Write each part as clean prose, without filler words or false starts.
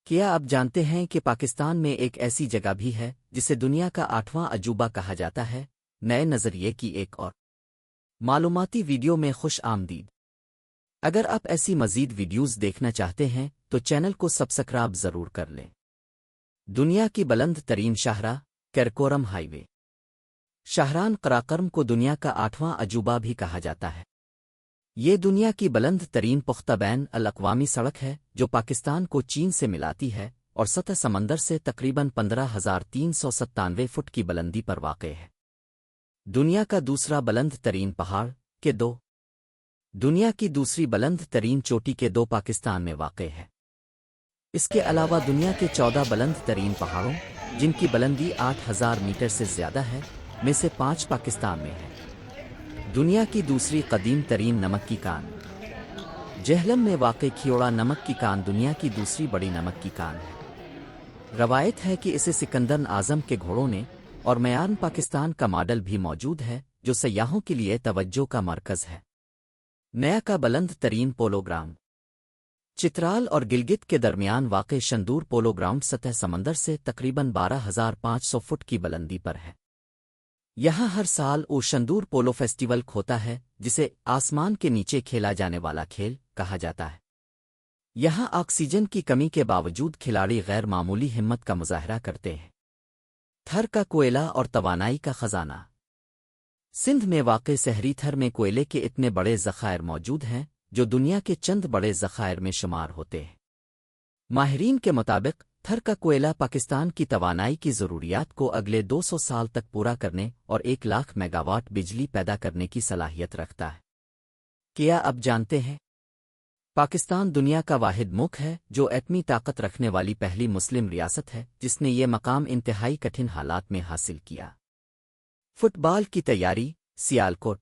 کیا آپ جانتے ہیں کہ پاکستان میں ایک ایسی جگہ بھی ہے جسے دنیا کا 8واں عجوبہ کہا جاتا ہے؟ نئے نظریے کی ایک اور معلوماتی ویڈیو میں خوش آمدید۔ اگر آپ ایسی مزید ویڈیوز دیکھنا چاہتے ہیں تو چینل کو سبسکرائب ضرور کر لیں۔ دنیا کی بلند ترین شاہراہ کراکورم ہائی وے۔ شاہراہ قراقرم کو دنیا کا 8واں عجوبہ بھی کہا جاتا ہے۔ یہ دنیا کی بلند ترین پختہ بین الاقوامی سڑک ہے جو پاکستان کو چین سے ملاتی ہے اور سطح سمندر سے تقریباً 15,397 فٹ کی بلندی پر واقع ہے۔ دنیا کا دوسرا بلند ترین پہاڑ کے دو دنیا کی دوسری بلند ترین چوٹی کے دو پاکستان میں واقع ہے۔ اس کے علاوہ دنیا کے 14 بلند ترین پہاڑوں جن کی بلندی 8,000 میٹر سے زیادہ ہے میں سے 5 پاکستان میں ہیں۔ دنیا کی دوسری قدیم ترین نمک کی کان جہلم میں واقع کھیوڑا نمک کی کان دنیا کی دوسری بڑی نمک کی کان ہے۔ روایت ہے کہ اسے سکندر اعظم کے گھوڑوں نے اور میان پاکستان کا ماڈل بھی موجود ہے جو سیاحوں کے لیے توجہ کا مرکز ہے۔ نیا کا بلند ترین پولو گراؤنڈ چترال اور گلگت کے درمیان واقع شندور پولو گراؤنڈ سطح سمندر سے تقریباً 12,500 فٹ کی بلندی پر ہے۔ یہاں ہر سال شندور پولو فیسٹیول ہوتا ہے جسے آسمان کے نیچے کھیلا جانے والا کھیل کہا جاتا ہے۔ یہاں آکسیجن کی کمی کے باوجود کھلاڑی غیر معمولی ہمت کا مظاہرہ کرتے ہیں۔ تھر کا کوئلہ اور توانائی کا خزانہ سندھ میں واقع سہری تھر میں کوئلے کے اتنے بڑے ذخائر موجود ہیں جو دنیا کے چند بڑے ذخائر میں شمار ہوتے ہیں۔ ماہرین کے مطابق تھر کا کوئلہ پاکستان کی توانائی کی ضروریات کو اگلے 200 سال تک پورا کرنے اور 1,00,000 میگاواٹ بجلی پیدا کرنے کی صلاحیت رکھتا ہے۔ کیا آپ جانتے ہیں پاکستان دنیا کا واحد ملک ہے جو ایٹمی طاقت رکھنے والی پہلی مسلم ریاست ہے جس نے یہ مقام انتہائی کٹھن حالات میں حاصل کیا۔ فٹ بال کی تیاری سیالکوٹ۔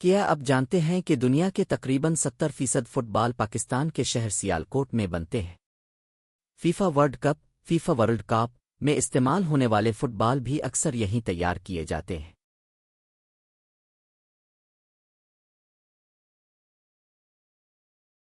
کیا آپ جانتے ہیں کہ دنیا کے تقریباً 70% فٹ بال پاکستان کے شہر سیالکوٹ میں بنتے ہیں؟ FIFA world cup FIFA world cup میں استعمال ہونے والے فٹ بال بھی اکثر یہیں تیار کیے جاتے ہیں۔